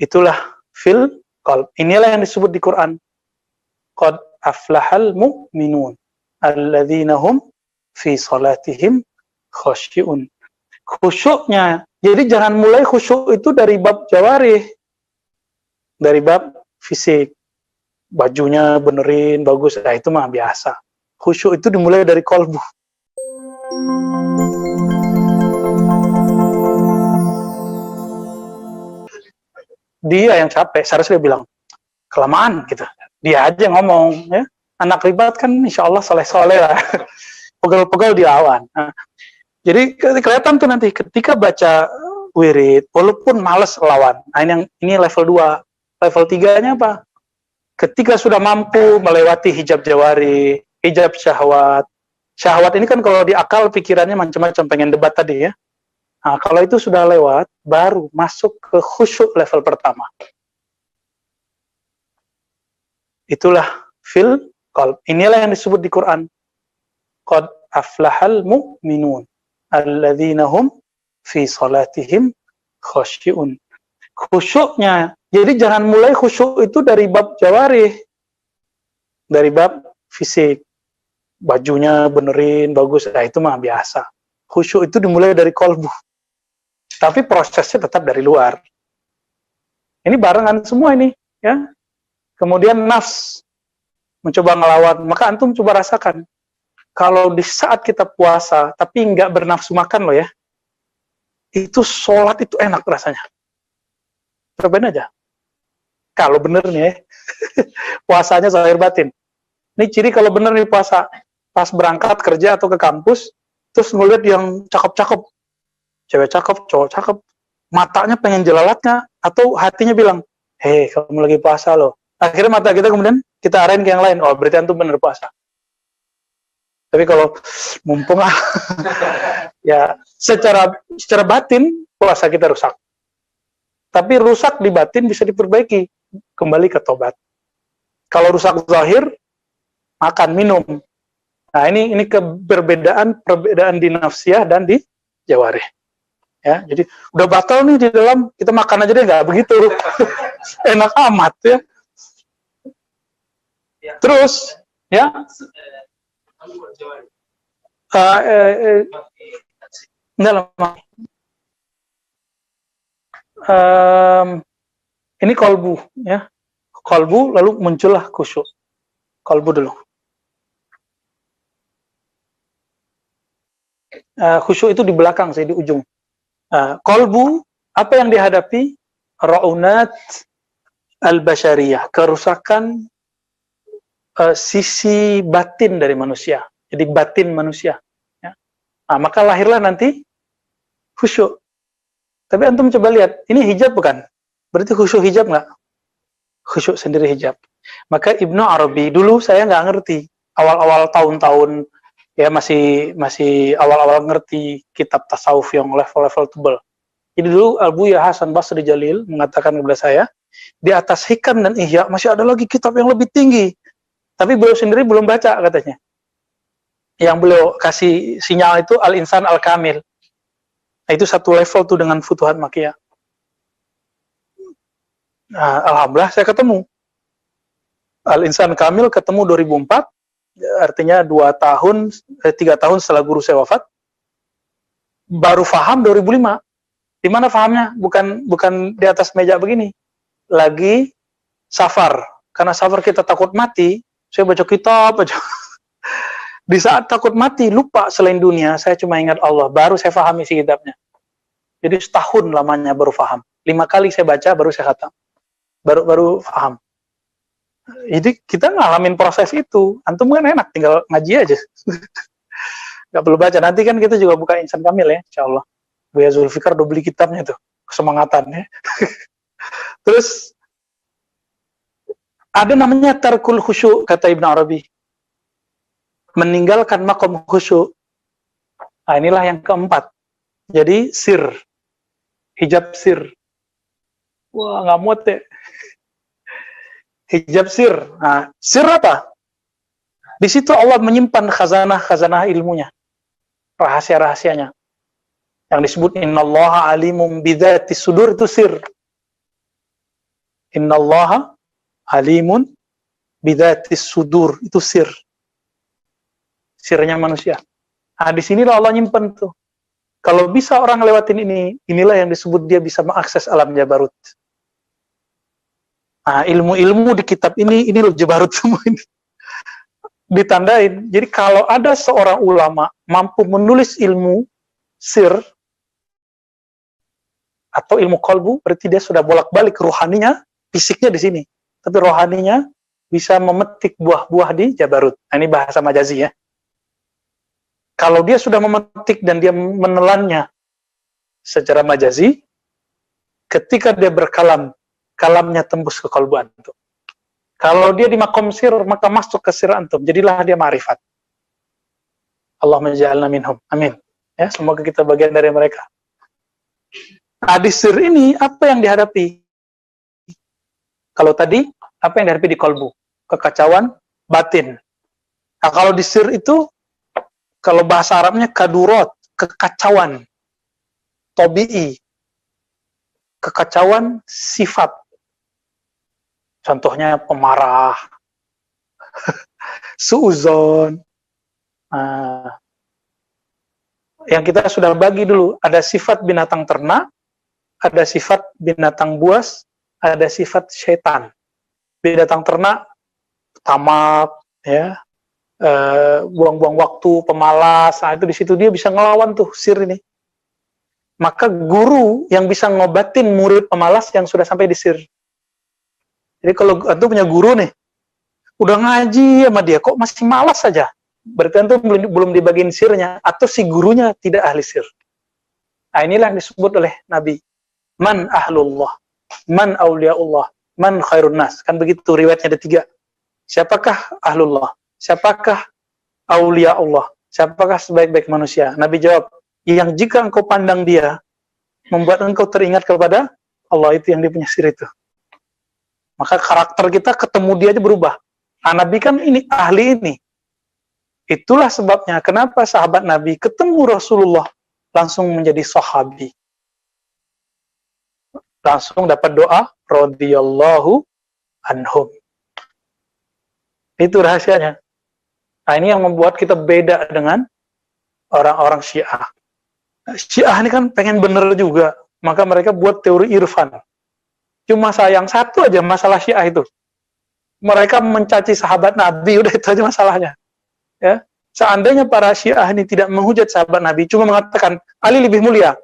Itulah fil qalb. Inilah yang disebut di Quran. Qad aflahal mu'minun alladzina hum fi salatihim khasyi'un. Khusyuknya. Jadi jangan mulai khusyuk itu dari bab jawarih. Dari bab fisik. Bajunya benerin, bagus. Nah, itu mah biasa. Khusyuk itu dimulai dari qalbu. Dia yang capek, seharusnya dia bilang, kelamaan gitu. Dia aja ngomong, ya. Anak ribat kan insya Allah soleh-soleh lah. Pegel-pegel dilawan. Nah, jadi kelihatan tuh nanti ketika baca wirid, walaupun males lawan. Nah, ini level 2. Level 3-nya apa? Ketika sudah mampu melewati hijab jawari, hijab syahwat. Syahwat ini kan kalau di akal pikirannya macam-macam, pengen debat tadi ya. Nah, kalau itu sudah lewat, baru masuk ke khusyuk level pertama. Itulah fil qalb. Inilah yang disebut di Quran. Qad aflahal mu'minun alladzina hum fi salatihim khasyi'un. Khusyuknya. Jadi jangan mulai khusyuk itu dari bab jawarih. Dari bab fisik. Bajunya benerin, bagus. Nah, itu mah biasa. Khusyuk itu dimulai dari qalbu. Tapi prosesnya tetap dari luar. Ini barengan semua ini, ya. Kemudian nafs mencoba ngelawan, maka antum coba rasakan. Kalau di saat kita puasa, tapi nggak bernafsu makan loh ya, itu sholat itu enak rasanya. Cobain aja. Kalau bener nih ya, puasanya zahir batin. Ini ciri kalau bener nih puasa, pas berangkat kerja atau ke kampus, terus ngeliat yang cakep-cakep, cewek cakep, cowok cakep, matanya pengen jelalatnya, atau hatinya bilang, hei kamu lagi puasa loh. Akhirnya mata kita kemudian kita arahin ke yang lain, oh berarti antum bener puasa. Tapi kalau mumpung ya secara batin puasa kita rusak. Tapi rusak di batin bisa diperbaiki, kembali ke tobat. Kalau rusak zahir, makan, minum. Nah, ini perbedaan di nafsiyah dan di jawarih. Ya, jadi udah batal nih di dalam, kita makan aja deh, nggak begitu. Enak amat ya. Terus ya. Enggak lama. Ini kolbu ya. Kolbu lalu muncullah khusyuk. Kolbu dulu. Khusyuk itu di belakang, saya di ujung. Kolbu, apa yang dihadapi? Ra'unat al-bashariyah, kerusakan sisi batin dari manusia. Jadi batin manusia. Ya. Nah, maka lahirlah nanti khusyuk. Tapi antum coba lihat, ini hijab bukan? Berarti khusyuk hijab nggak? Khusyuk sendiri hijab. Maka Ibnu Arabi, dulu saya nggak ngerti. Awal-awal tahun-tahun, ya masih awal-awal ngerti kitab tasawuf yang level-level tebal. Jadi dulu Al-Buya Hasan Basri Jalil mengatakan kepada saya, di atas Hikam dan Ihya masih ada lagi kitab yang lebih tinggi. Tapi beliau sendiri belum baca katanya. Yang beliau kasih sinyal itu Al-Insan Al-Kamil. Nah, itu satu level tuh dengan Futuhat Makkiyah. Nah, alhamdulillah saya ketemu. Al-Insan Kamil ketemu 2004, artinya 3 tahun setelah guru saya wafat. Baru faham 2005. Di mana fahamnya? Bukan di atas meja begini. Lagi safar. Karena safar kita takut mati, saya baca kitab aja. Di saat takut mati, lupa selain dunia, saya cuma ingat Allah. Baru saya faham isi kitabnya. Jadi setahun lamanya baru faham. 5 kali saya baca, baru saya khatam. Baru faham. Jadi kita ngalamin proses itu. Antum kan enak, tinggal ngaji aja. Gak perlu baca. Nanti kan kita juga buka Insan Kamil ya, insya Allah. Buya Zulfikar udah beli kitabnya tuh. Kesemangatan ya. Terus, ada namanya tarkul khusyuk, kata Ibn Arabi. Meninggalkan makom khusyuk. Nah, inilah yang keempat. Jadi sir, hijab sir. Wah, nggak muat ya. Hijab sir. Nah, sir apa? Di situ Allah menyimpan khazanah ilmunya, rahasia-rahasianya. Yang disebut innallaha alimum bidzati sudur, itu sir. Innallaha alimun bidzatis sudur. Itu sir. Sirnya manusia. Nah, di sinilah Allah nyimpen tuh. Kalau bisa orang lewatin ini, inilah yang disebut dia bisa mengakses alam Jabarut. Nah, ilmu-ilmu di kitab ini loh Jabarut semua ini. Ditandain. Jadi kalau ada seorang ulama mampu menulis ilmu sir atau ilmu kolbu, berarti dia sudah bolak-balik rohaninya, fisiknya di sini. Tapi rohaninya bisa memetik buah-buah di Jabarut. Nah, ini bahasa majazi ya. Kalau dia sudah memetik dan dia menelannya secara majazi, ketika dia berkalam, kalamnya tembus ke kalbu antum. Kalau dia di makom sir, maka masuk ke sir antum. Jadilah dia ma'rifat. Allahumma ja'alna minhum. Amin. Ya, semoga kita bagian dari mereka. Nah, di sir ini, apa yang dihadapi? Kalau tadi, apa yang dihadapi di kalbu? Kekacauan batin. Nah, kalau di sir itu, kalau bahasa Arabnya kadurot, kekacauan, tobi'i, kekacauan sifat. Contohnya pemarah, suuzon. Yang kita sudah bagi dulu, ada sifat binatang ternak, ada sifat binatang buas, ada sifat syaitan. Binatang ternak, tamak, ya, buang-buang waktu, pemalas. Nah, itu di situ dia bisa ngelawan tuh sir ini. Maka guru yang bisa ngobatin murid pemalas yang sudah sampai di sir. Jadi kalau antum punya guru nih, udah ngaji sama dia, kok masih malas saja, berarti antum belum dibagiin sirnya, atau si gurunya tidak ahli sir. Nah, inilah yang disebut oleh Nabi. Man ahlullah, man awliyaullah, man khairun nas. Kan begitu riwayatnya ada 3. Siapakah ahlullah? Siapakah awliya Allah? Siapakah sebaik-baik manusia? Nabi jawab, yang jika engkau pandang dia, membuat engkau teringat kepada Allah, itu yang dia punya sir itu. Maka karakter kita ketemu dia aja berubah. Nah, Nabi kan ini, ahli ini. Itulah sebabnya kenapa sahabat Nabi ketemu Rasulullah langsung menjadi sahabi. Langsung dapat doa, radhiyallahu anhum. Itu rahasianya. Nah, ini yang membuat kita beda dengan orang-orang Syiah. Syiah ini kan pengen bener juga, maka mereka buat teori irfan. Cuma sayang satu aja masalah Syiah itu. Mereka mencaci sahabat Nabi, udah itu aja masalahnya. Ya, seandainya para Syiah ini tidak menghujat sahabat Nabi, cuma mengatakan Ali lebih mulia,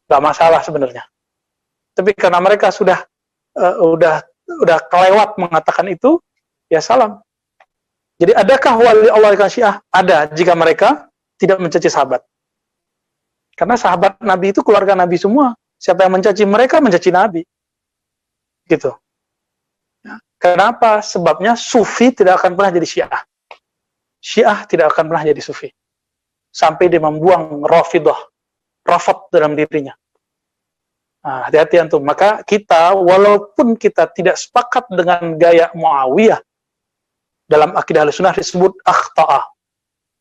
nggak masalah sebenarnya. Tapi karena mereka sudah kelewat mengatakan itu, ya salam. Jadi adakah wali Allah yang Syiah? Ada, jika mereka tidak mencaci sahabat. Karena sahabat Nabi itu keluarga Nabi semua. Siapa yang mencaci mereka, mencaci Nabi. Gitu. Ya. Kenapa? Sebabnya Sufi tidak akan pernah jadi Syiah. Syiah tidak akan pernah jadi Sufi. Sampai dia membuang Rafidah, Rafat dalam dirinya. Nah, hati-hati antum. Maka kita, walaupun kita tidak sepakat dengan gaya Muawiyah, dalam akidah Ahlussunnah disebut akhta'a.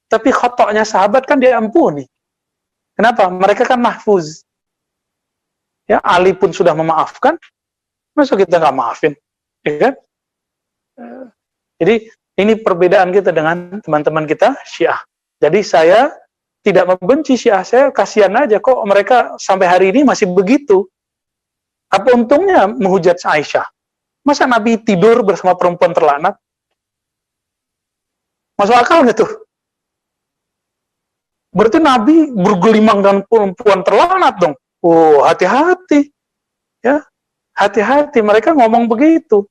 Tapi khoto'nya sahabat kan diampuni. Kenapa? Mereka kan mahfuz. Ya, Ali pun sudah memaafkan, masa kita nggak maafin? Ya kan? Jadi, ini perbedaan kita dengan teman-teman kita Syiah. Jadi saya tidak membenci Syiah, saya kasihan aja kok mereka sampai hari ini masih begitu. Apa untungnya menghujat Aisyah? Masa Nabi tidur bersama perempuan terlanat? Masuk akal nggak tuh? Berarti Nabi bergelimang dengan perempuan terlanat dong. Oh, hati-hati. Ya, hati-hati mereka ngomong begitu.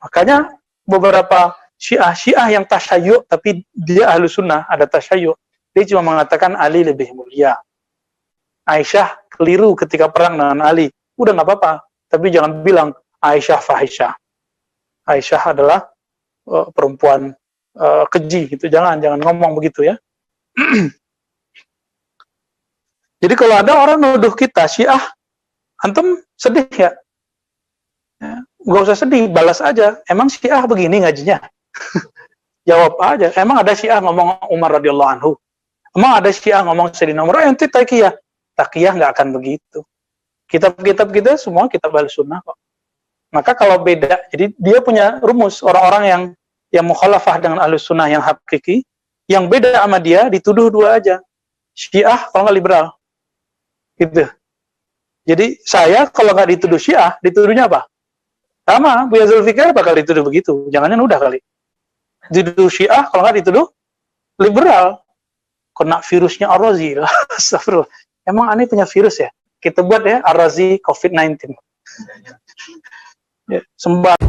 Makanya beberapa Syiah yang tasyayyu, tapi dia ahlu sunnah, ada tasyayyu. Dia cuma mengatakan Ali lebih mulia. Aisyah keliru ketika perang dengan Ali. Udah nggak apa-apa, tapi jangan bilang Aisyah fahisyah. Aisyah adalah perempuan keji, gitu. Jangan ngomong begitu ya. Jadi kalau ada orang nuduh kita Syiah, antum sedih ya? Nggak usah sedih, balas aja. Emang Syiah begini ngajinya? Jawab aja. Emang ada Syiah ngomong Umar radhiyallahu anhu? Emang ada Syiah ngomong Sayyidina Umar? Ente takiyah. Takiyah nggak akan begitu. Kitab-kitab kita semua kitab Ahlussunnah kok. Maka kalau beda, jadi dia punya rumus, orang-orang yang mukhalafah dengan ahlus sunnah yang hakiki, yang beda sama dia dituduh dua aja, Syiah kalau nggak liberal, gitu. Jadi saya kalau nggak dituduh Syiah, dituduhnya apa? Sama, Buya Zulfikar bakal dituduh begitu, jangan udah kali. Dituduh Syiah kalau nggak dituduh liberal, kena virusnya Ar-Razi. Astagfirullah. Emang aneh punya virus ya? Kita buat ya Ar-Razi COVID-19. Ya, sembah.